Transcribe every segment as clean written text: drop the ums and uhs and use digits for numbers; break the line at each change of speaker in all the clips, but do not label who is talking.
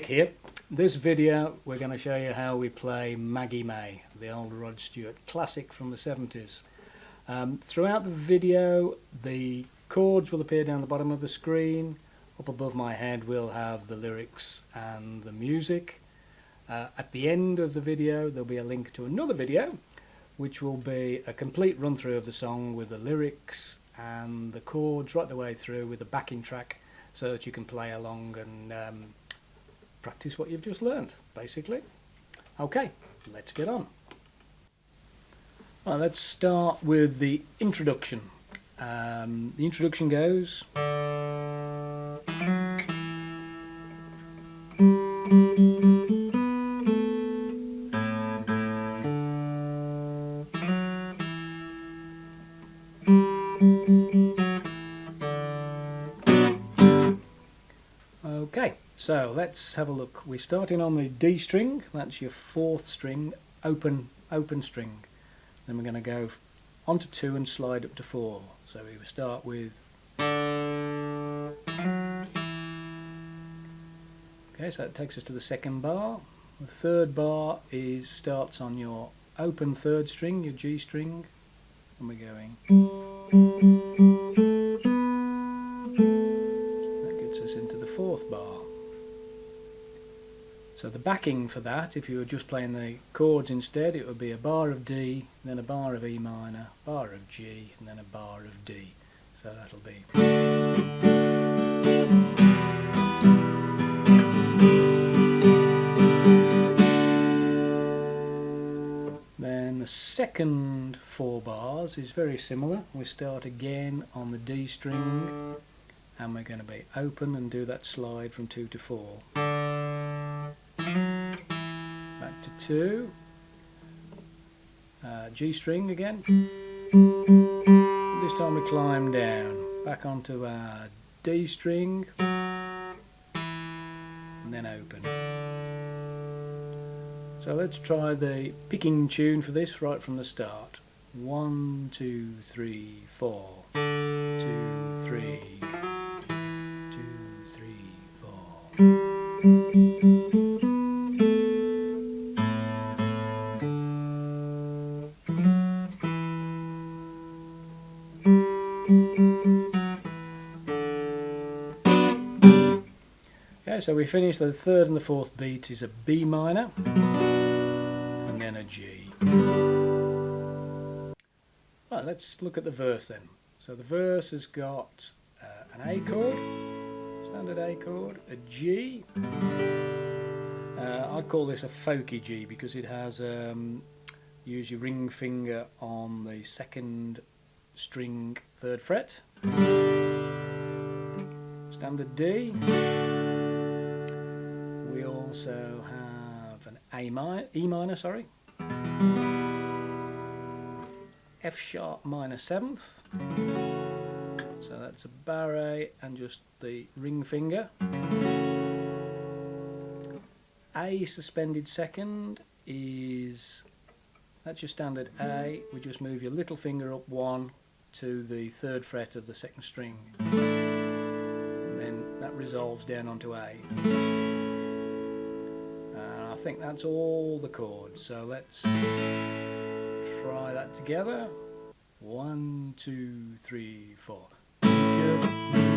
Nick here. This video we're going to show you how we play Maggie May, the old Rod Stewart classic from the 70s. Throughout the video the chords will appear down the bottom of the screen. Up above my head we'll have the lyrics and the music. At the end of the video there'll be a link to another video which will be a complete run through of the song with the lyrics and the chords right the way through with a backing track, so that you can play along and practice what you've just learned, basically. Okay, let's get on. Well, let's start with the introduction. The introduction goes... Okay, so let's have a look. We're starting on the D string, that's your fourth string, open string. Then we're going to go onto 2 and slide up to 4. So we will start with... Okay, so that takes us to the second bar. The third bar starts on your open third string, your G string, and we're going... into the fourth bar. So the backing for that, if you were just playing the chords instead, it would be a bar of D, then a bar of E minor, bar of G, and then a bar of D. So that'll be... Then the second 4 bars is very similar. We start again on the D string, and we're going to be open and do that slide from 2 to 4. Back to 2. G string again. This time we climb down. Back onto our D string. And then open. So let's try the picking tune for this right from the start. 1, 2, 3, 4. 2, 3. Okay, so we finish the third and the fourth beat is a B minor and then a G. Right, let's look at the verse then. So the verse has got an A chord, standard A chord, a G. I'd call this a folky G because it has use your ring finger on the second string, 3rd fret. Standard D. We also have an E minor, sorry. F sharp minor 7th. So that's a barre and just the ring finger. A suspended second that's your standard A. We just move your little finger up 1 to the 3rd fret of the 2nd string. And then that resolves down onto A. And I think that's all the chords. So let's try that together. 1, 2, 3, 4.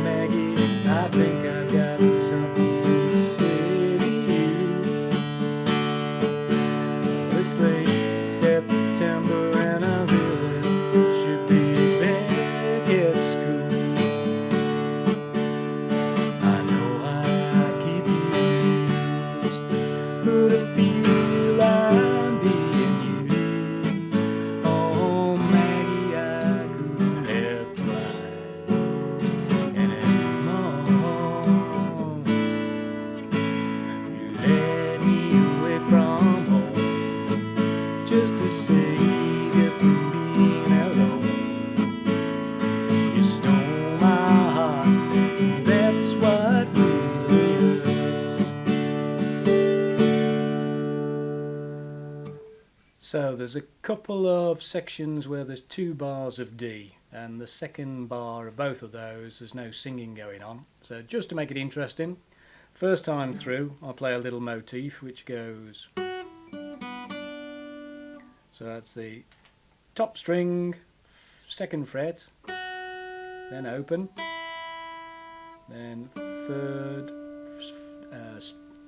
Maggie, I think I've got something to say to you. It's late September and I really should be back at school. I know I keep used, but I feel I'm being used. Oh Maggie, I couldn't have tried anymore. You led me away from home just to save you from being alone. You stole my heart, that's what really hurts. So there's a couple of sections where there's 2 bars of D, and the second bar of both of those there's no singing going on. So just to make it interesting, First time through I'll play a little motif which goes, so that's the top string, 2nd fret, then open, then 3rd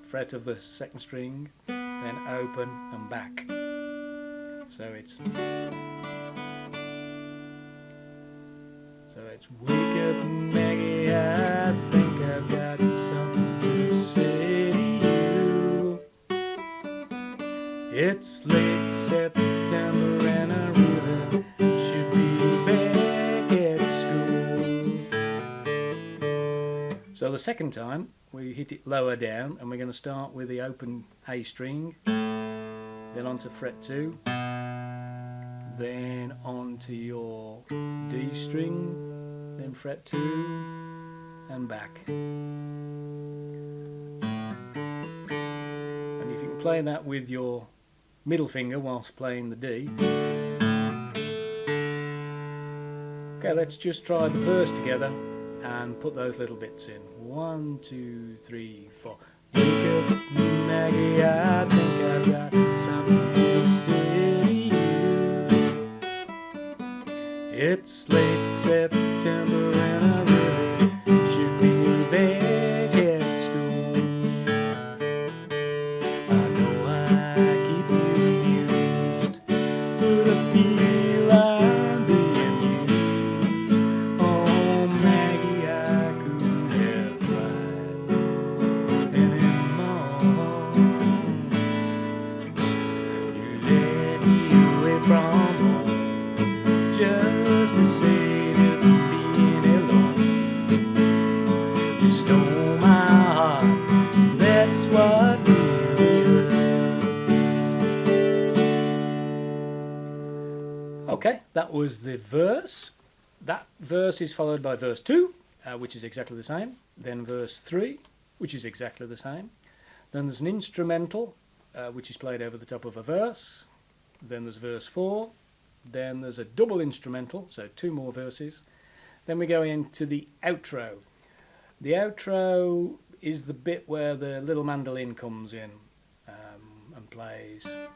fret of the 2nd string, then open and back. So it's wake up Maggie, I think I've got something to say to you. It's late September and I really should be back at school. So the second time we hit it lower down, and we're going to start with the open A string, then onto fret 2, then onto your D string, then fret 2 and back. And if you can play that with your middle finger whilst playing the D. Okay, let's just try the verse together and put those little bits in. 1, 2, 3, 4. Wake up Maggie, I think I've got something to say to you. It's late September and I really should be back at school. I know I keep you amused, but I feel I'm being used. Oh Maggie, I could have tried anymore. You led me away from home just to save you from being alone. You stole my heart, that's what really hurts. Okay, that was the verse. That verse is followed by verse 2, which is exactly the same. Then verse 3, which is exactly the same. Then there's an instrumental, which is played over the top of a verse. Then there's verse 4. Then there's a double instrumental, so 2 more verses. Then we go into the outro. The outro is the bit where the little mandolin comes in and plays. A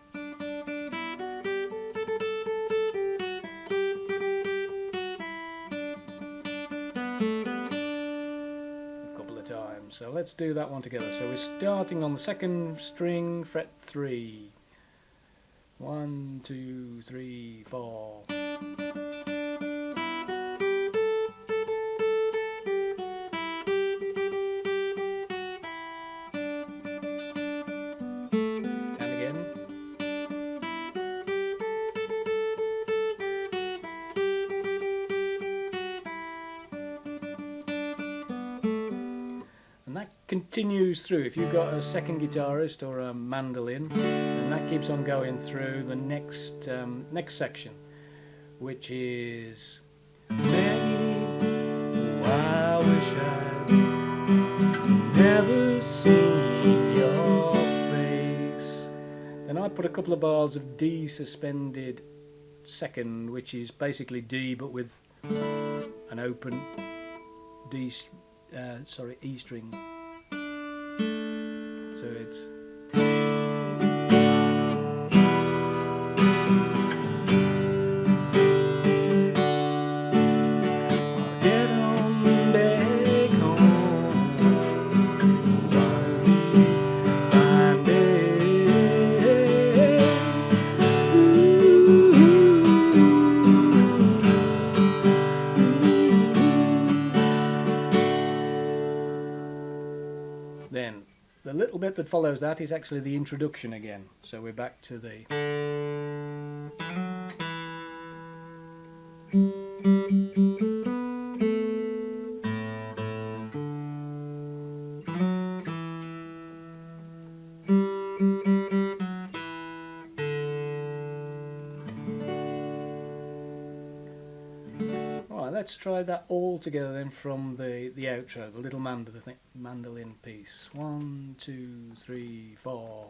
couple of times. So let's do that one together. So we're starting on the 2nd string, fret 3. 1, 2, 3, 4. And again. And that continues through. If you've got a second guitarist or a mandolin, and that keeps on going through the next section, which is Maggie, I wish I'd never seen your face. Then I put a couple of bars of D suspended 2nd, which is basically D but with an open E string. So it's then the little bit that follows that is actually the introduction again. So we're back to the let's try that all together then from the outro, the little mandolin piece. 1, 2, 3, 4.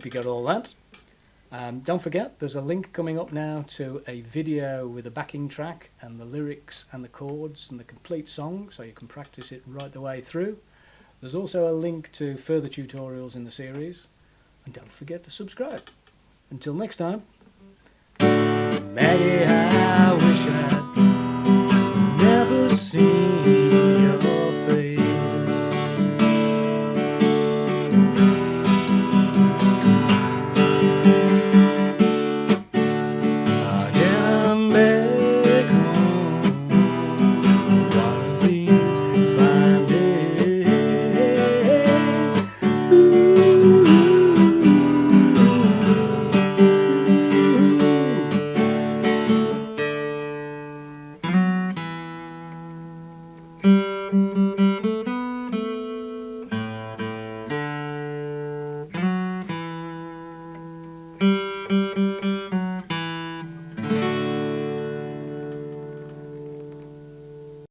hope you got all that. Don't forget, there's a link coming up now to a video with a backing track and the lyrics and the chords and the complete song, so you can practice it right the way through. There's also a link to further tutorials in the series, and don't forget to subscribe. Until next time, Maggie, how